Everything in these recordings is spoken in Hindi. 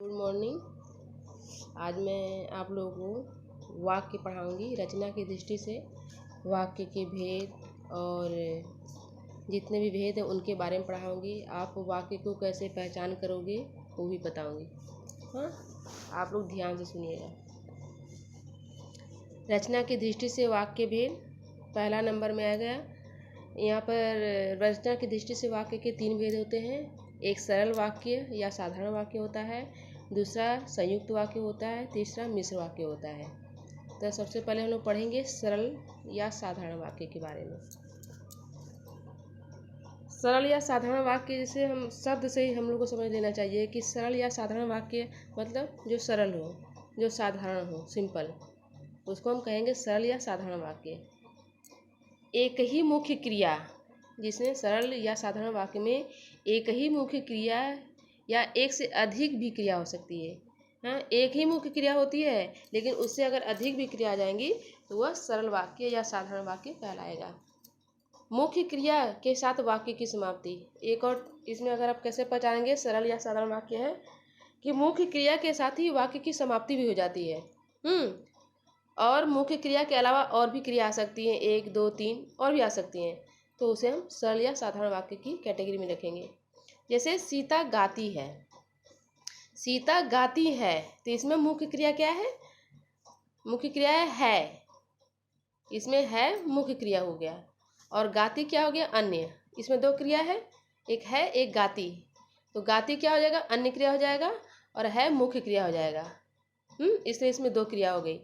Good morning. आज मैं आप लोगों को वाक्य पढ़ाऊंगी। रचना की दृष्टि से वाक्य के भेद और जितने भी भेद हैं उनके बारे में पढ़ाऊंगी। आप वाक्य को कैसे पहचान करोगे वो भी बताऊंगी। हाँ, आप लोग ध्यान से सुनिएगा। रचना की दृष्टि से वाक्य भेद पहला नंबर में आ गया। यहाँ पर रचना की दृष्टि से वाक्य के 3 भेद होते हैं। एक सरल वाक्य या साधारण वाक्य होता है, दूसरा संयुक्त वाक्य होता है, तीसरा मिश्र वाक्य होता है। तो सबसे पहले हम लोग पढ़ेंगे सरल या साधारण वाक्य के बारे में। सरल या साधारण वाक्य जैसे हम शब्द से ही हम लोग को समझ लेना चाहिए कि सरल या साधारण वाक्य मतलब जो सरल हो, जो साधारण हो, सिंपल, उसको हम कहेंगे सरल या साधारण वाक्य। एक ही मुख्य क्रिया, जिसमें सरल या साधारण वाक्य में एक ही मुख्य क्रिया या एक से अधिक भी क्रिया हो सकती है। हाँ, एक ही मुख्य क्रिया होती है लेकिन उससे अगर अधिक भी क्रिया आ जाएंगी तो वह सरल वाक्य या साधारण वाक्य कहलाएगा। मुख्य क्रिया के साथ वाक्य की समाप्ति। एक और इसमें अगर आप कैसे पहचानेंगे सरल या साधारण वाक्य है कि मुख्य क्रिया के साथ ही वाक्य की समाप्ति भी हो जाती है। और मुख्य क्रिया के अलावा और भी क्रिया आ सकती हैं, 1, 2, 3 और भी आ सकती हैं, तो उसे हम सरल या साधारण वाक्य की कैटेगरी में रखेंगे। जैसे सीता गाती है, सीता गाती है, तो इसमें मुख्य क्रिया क्या है? मुख्य क्रिया है, इसमें है मुख्य क्रिया हो गया। और गाती क्या हो गया? अन्य। इसमें 2 क्रिया है, एक है एक गाती। तो गाती क्या हो जाएगा? अन्य क्रिया हो जाएगा और है मुख्य क्रिया हो जाएगा। इसलिए इसमें 2 क्रिया हो गई।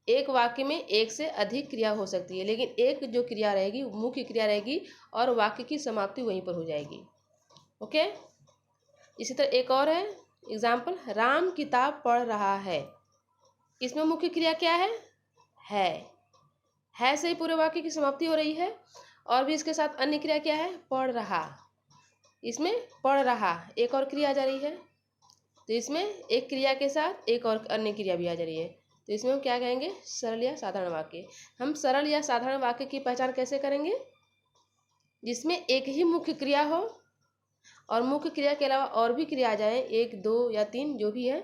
एक वाक्य में एक से अधिक क्रिया हो सकती है लेकिन एक जो क्रिया रहेगी मुख्य क्रिया रहेगी और वाक्य की समाप्ति वहीं पर हो जाएगी। ओके। इसी तरह एक और है एग्जाम्पल, राम किताब पढ़ रहा है। इसमें मुख्य क्रिया क्या है? है से ही पूरे वाक्य की समाप्ति हो रही है और भी इसके साथ अन्य क्रिया क्या है? पढ़ रहा। इसमें पढ़ रहा एक और क्रिया आ जा रही है, तो इसमें एक क्रिया के साथ एक और अन्य क्रिया भी आ जा रही है, तो इसमें हम क्या कहेंगे? सरल या साधारण वाक्य। हम सरल या साधारण वाक्य की पहचान कैसे करेंगे? जिसमें एक ही मुख्य क्रिया हो और मुख्य क्रिया के अलावा और भी क्रिया आ जाए, 1, 2 या 3 जो भी है,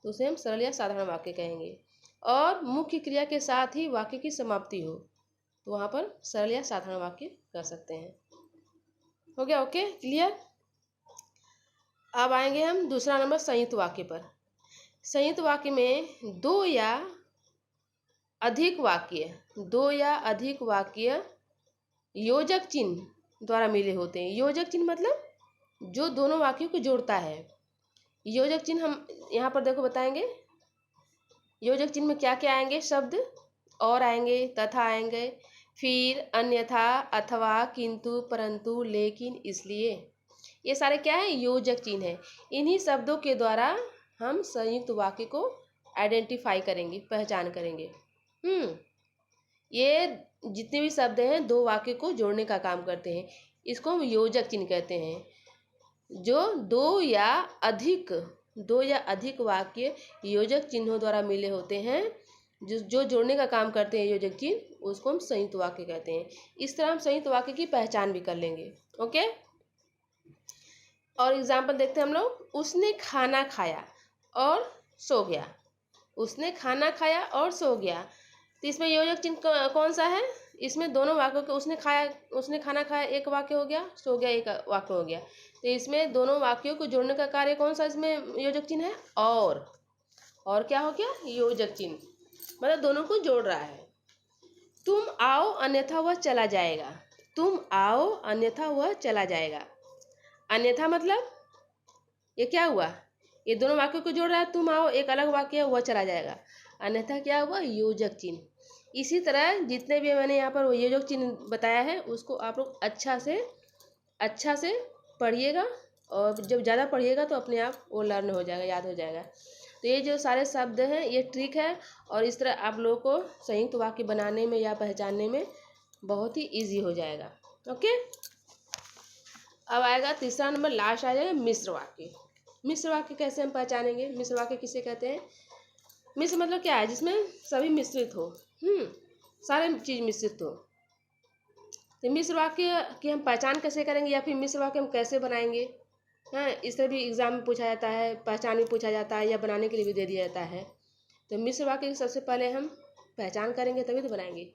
तो उसे हम सरल या साधारण वाक्य कहेंगे। और मुख्य क्रिया के साथ ही वाक्य की समाप्ति हो तो वहाँ पर सरल या साधारण वाक्य कर सकते हैं। हो गया? Okay, clear. अब आएंगे हम दूसरा नंबर संयुक्त वाक्य पर। संयुक्त वाक्य में दो या अधिक वाक्य योजक चिन्ह द्वारा मिले होते हैं। योजक चिन्ह मतलब जो दोनों वाक्यों को जोड़ता है। योजक चिन्ह हम यहाँ पर देखो बताएंगे। योजक चिन्ह में क्या क्या आएंगे? शब्द और आएंगे, तथा आएंगे, फिर, अन्यथा, अथवा, किंतु, परंतु, लेकिन, इसलिए, ये सारे क्या है? योजक चिन्ह है। इन्हीं शब्दों के द्वारा हम संयुक्त वाक्य को आइडेंटिफाई करेंगे, पहचान करेंगे। ये जितने भी शब्द हैं 2 वाक्य को जोड़ने का काम करते हैं, इसको हम योजक चिन्ह कहते हैं। जो 2 या अधिक वाक्य योजक चिन्हों द्वारा मिले होते हैं, जो जोड़ने का काम करते हैं योजक चिन्ह, उसको हम संयुक्त वाक्य कहते हैं। इस तरह हम संयुक्त वाक्य की पहचान भी कर लेंगे। ओके। और एग्जाम्पल देखते हैं हम लोग। उसने खाना खाया और सो गया। उसने खाना खाया और सो गया, तो इसमें योजक चिन्ह कौन सा है? इसमें दोनों वाक्यों के उसने खाना खाया एक वाक्य हो गया, सो गया एक वाक्य हो गया, तो इसमें दोनों वाक्यों को जोड़ने का कार्य कौन सा इसमें योजक चिन्ह है? और क्या हो गया? योजक चिन्ह, मतलब दोनों को जोड़ रहा है। तुम आओ अन्यथा वह चला जाएगा। तुम आओ अन्यथा वह चला जाएगा। अन्यथा मतलब ये क्या हुआ? ये दोनों वाक्यों को जोड़ रहा है। तुम आओ एक अलग वाक्य है, वह चला जाएगा। अन्यथा क्या हुआ? योजक चिन्ह। इसी तरह जितने भी मैंने यहाँ पर योजक चिन्ह बताया है उसको आप लोग अच्छा से पढ़िएगा, और जब ज़्यादा पढ़िएगा तो अपने आप वो लर्न हो जाएगा, याद हो जाएगा। तो ये जो सारे शब्द हैं ये ट्रिक है, और इस तरह आप लोगों को संयुक्त वाक्य बनाने में या पहचानने में बहुत ही ईजी हो जाएगा। ओके। अब आएगा तीसरा नंबर, लास्ट आ जाएगा मिश्र वाक्य। मिश्र वाक्य कैसे हम पहचानेंगे? मिश्र वाक्य किसे कहते हैं? मिश्र मतलब क्या है? जिसमें सभी मिश्रित हो, सारे चीज मिश्रित हो। तो मिश्र वाक्य की हम पहचान कैसे करेंगे या फिर मिश्र वाक्य हम कैसे बनाएंगे? हाँ, इस तरह भी एग्जाम में पूछा जाता है, पहचान भी पूछा जाता है, या बनाने के लिए भी दे दिया जाता है। तो मिश्र वाक्य की सबसे पहले हम पहचान करेंगे तभी तो बनाएंगे।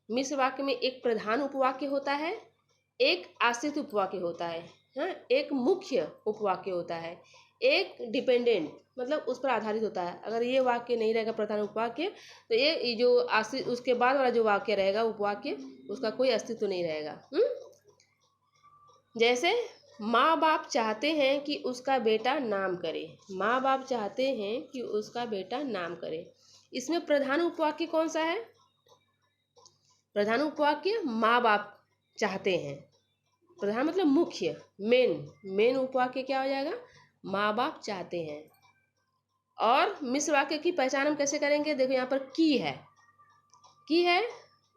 मिश्र वाक्य में एक प्रधान उपवाक्य होता है, एक आश्रित उपवाक्य होता है, हाँ, एक मुख्य उपवाक्य होता है, एक डिपेंडेंट मतलब उस पर आधारित होता है। अगर ये वाक्य नहीं रहेगा प्रधान उपवाक्य, तो ये जो आश्रित उसके बाद वाला जो वाक्य रहेगा उपवाक्य, उसका कोई अस्तित्व नहीं रहेगा। जैसे माँ बाप चाहते हैं कि उसका बेटा नाम करे, माँ बाप चाहते हैं कि उसका बेटा नाम करे। इसमें प्रधान उपवाक्य कौन सा है? प्रधान उपवाक्य माँ बाप चाहते हैं। प्रधान मतलब मुख्य, मेन उपवाक्य क्या हो जाएगा? माँ बाप चाहते हैं। और मिश्र वाक्य की पहचान हम कैसे करेंगे? देखो यहाँ पर की है।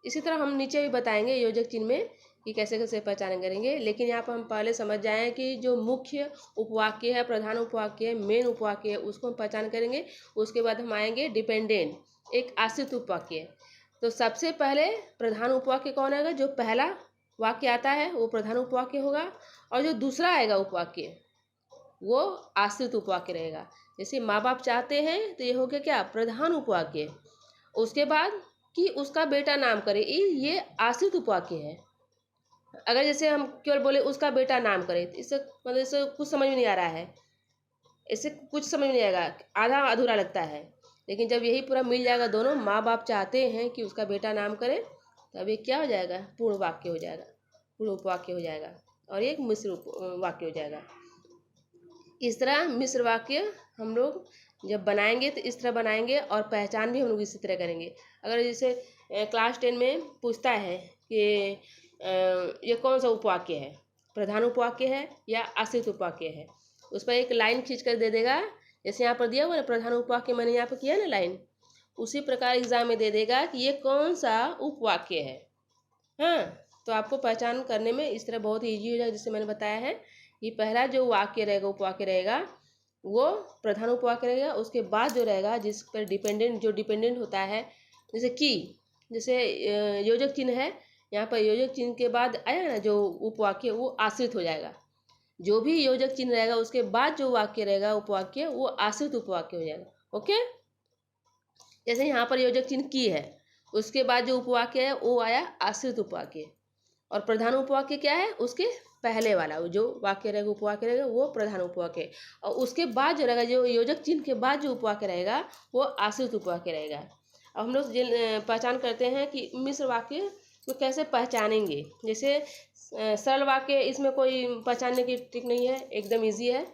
इसी तरह हम नीचे भी बताएंगे योजक चिन्ह में कि कैसे कैसे पहचान करेंगे, लेकिन यहाँ पर हम पहले समझ जाएं कि जो मुख्य उपवाक्य है, प्रधान उपवाक्य है, मेन उपवाक्य है, उसको हम पहचान करेंगे। उसके बाद हम आएंगे डिपेंडेंट, एक आश्रित उपवाक्य। तो सबसे पहले प्रधान उपवाक्य कौन आएगा? जो पहला वाक्य आता है वो प्रधान उपवाक्य होगा, और जो दूसरा आएगा उपवाक्य वो आश्रित उपवाक्य रहेगा। जैसे माँ बाप चाहते हैं तो ये हो गया क्या? प्रधान उपवाक्य। उसके बाद कि उसका बेटा नाम करे, ये आश्रित उपवाक्य है। अगर जैसे हम केवल बोले उसका बेटा नाम करे, तो इससे मतलब इससे कुछ समझ में नहीं आ रहा है, इससे कुछ समझ में नहीं आएगा, आधा अधूरा लगता है। लेकिन जब यही पूरा मिल जाएगा, दोनों माँ बाप चाहते हैं कि उसका बेटा नाम करे, तब ये क्या हो जाएगा? पूर्ण वाक्य हो जाएगा, पूर्ण उपवाक्य हो जाएगा, और एक मिश्र वाक्य हो जाएगा। इस तरह मिश्र वाक्य हम लोग जब बनाएंगे तो इस तरह बनाएंगे, और पहचान भी हम लोग इसी तरह करेंगे। अगर जैसे क्लास 10 में पूछता है कि ये कौन सा उपवाक्य है, प्रधान उपवाक्य है या आश्रित उपवाक्य है, उस पर एक लाइन खींच कर दे देगा। जैसे यहाँ पर दिया हुआ ना प्रधान उपवाक्य, मैंने यहाँ पर किया ना लाइन, उसी प्रकार एग्जाम में दे देगा कि ये कौन सा उपवाक्य है। हाँ, तो आपको पहचान करने में इस तरह बहुत ही ईजी हो जाएगा। जैसे मैंने बताया है कि पहला जो वाक्य रहेगा, उपवाक्य रहेगा, वो प्रधान उपवाक्य रहेगा। उसके बाद जो रहेगा जिस पर डिपेंडेंट होता है, जैसे की, जैसे योजक चिन्ह है, यहाँ पर योजक चिन्ह के बाद आया ना जो उपवाक्य, वो आश्रित हो जाएगा। जो भी योजक चिन्ह रहेगा उसके बाद जो वाक्य रहेगा उपवाक्य, वो आश्रित उपवाक्य हो जाएगा। ओके, जैसे यहाँ पर योजक चिन्ह की है, उसके बाद जो उपवाक्य है वो आया आश्रित उपवाक्य, और प्रधान उपवाक्य क्या है? उसके पहले वाला जो वाक्य रहेगा, उपवाक्य रहेगा, वो प्रधान उपवाक्य, और उसके बाद जो रहेगा, जो योजक चिन्ह के बाद जो उपवाक्य रहेगा, वो आश्रित उपवाक्य रहेगा। अब हम लोग पहचान करते हैं कि मिश्र वाक्य को कैसे पहचानेंगे। जैसे सरल वाक्य, इसमें कोई पहचानने की ट्रिक नहीं है, एकदम ईजी है।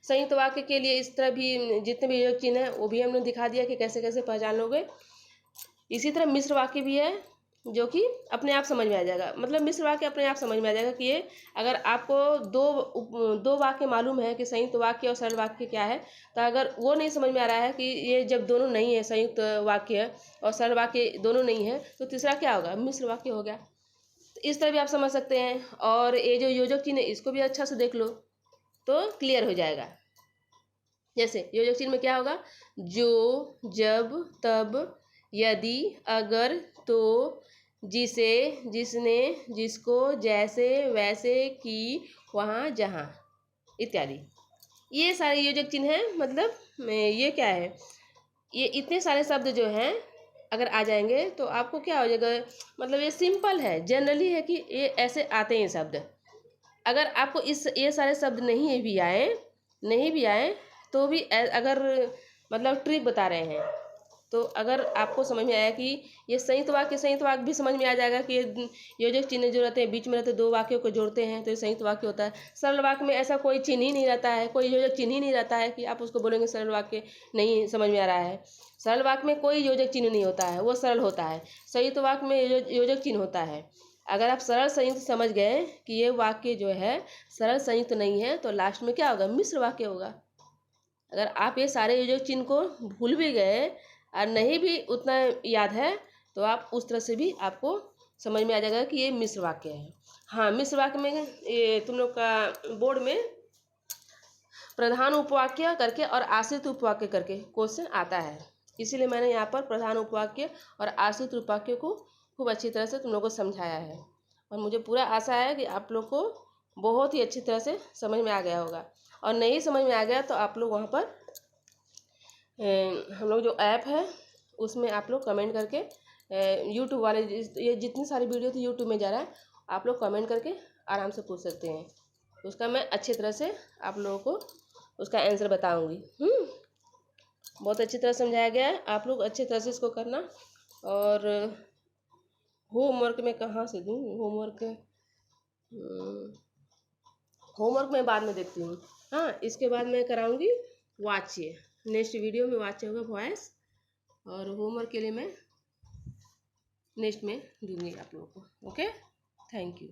संयुक्त वाक्य के लिए इस तरह भी जितने भी योजक चिन्ह है वो भी हमने दिखा दिया कि कैसे कैसे पहचान लोगे। इसी तरह मिश्र वाक्य भी है, जो कि अपने आप समझ में आ जाएगा। मतलब मिश्र वाक्य अपने आप समझ में आ जाएगा कि ये, अगर आपको दो वाक्य मालूम है कि संयुक्त वाक्य और सरल वाक्य क्या है, तो अगर वो नहीं समझ में आ रहा है कि ये जब दोनों नहीं है, संयुक्त वाक्य और सरल वाक्य दोनों नहीं है, तो तीसरा क्या होगा? मिश्र वाक्य हो गया। तो इस तरह भी आप समझ सकते हैं। और ये जो योजक चिन्ह है, इसको भी अच्छा से देख लो तो क्लियर हो जाएगा। जैसे योजक चिन्ह में क्या होगा? जो, जब, तब, यदि, अगर, तो, जिसे, जिसने, जिसको, जैसे, वैसे, कि, वहाँ, जहाँ इत्यादि। ये सारे योजक चिन्ह हैं। मतलब ये क्या है, ये इतने सारे शब्द जो हैं अगर आ जाएंगे तो आपको क्या हो जाएगा? मतलब ये सिंपल है, जनरली है कि ये ऐसे आते हैं शब्द। अगर आपको ये सारे शब्द नहीं भी आए तो भी अगर मतलब ट्रिक बता रहे हैं, तो अगर आपको समझ में आया कि ये संयुक्त वाक्य भी समझ में आ जाएगा कि ये योजक चिन्ह जो रहते हैं बीच में रहते, दो वाक्यों को जोड़ते हैं तो ये संयुक्त वाक्य होता है। सरल वाक्य में ऐसा कोई चिन्ह ही नहीं रहता है, कोई योजक चिन्ह ही नहीं रहता है कि आप उसको बोलेंगे सरल वाक्य नहीं समझ में आ रहा है। सरल वाक्य में कोई योजक चिन्ह नहीं होता है, वो सरल होता है। संयुक्त वाक्य में योजक चिन्ह होता है। अगर आप सरल संयुक्त समझ गए कि ये वाक्य जो है सरल संयुक्त नहीं है, तो लास्ट में क्या होगा? मिश्र वाक्य होगा। अगर आप ये सारे योजक चिन्ह को भूल भी गए और नहीं भी उतना याद है, तो आप उस तरह से भी आपको समझ में आ जाएगा कि ये मिश्र वाक्य है। हाँ, मिश्र वाक्य में ये तुम लोग का बोर्ड में प्रधान उपवाक्य करके और आश्रित उपवाक्य करके क्वेश्चन आता है, इसीलिए मैंने यहाँ पर प्रधान उपवाक्य और आश्रित उपवाक्य को खूब अच्छी तरह से तुम लोग को समझाया है। और मुझे पूरा आशा है कि आप लोग को बहुत ही अच्छी तरह से समझ में आ गया होगा। और नहीं समझ में आ गया तो आप लोग वहाँ पर हम लोग जो ऐप है उसमें आप लोग कमेंट करके यूट्यूब वाले ये जितनी सारी वीडियो थी यूट्यूब में जा रहा है, आप लोग कमेंट करके आराम से पूछ सकते हैं। उसका मैं अच्छी तरह से आप लोगों को उसका आंसर बताऊंगी। बहुत अच्छी तरह समझाया गया है, आप लोग अच्छी तरह से इसको करना। और होमवर्क मैं कहाँ से दूँ? होमवर्क मैं बाद में देखती हूँ। हाँ, इसके बाद मैं कराऊंगी वाच्य, नेक्स्ट वीडियो में वाच्य होगा वॉइस, और होमवर्क के लिए मैं नेक्स्ट में दूंगी आप लोगों को। Okay, thank you.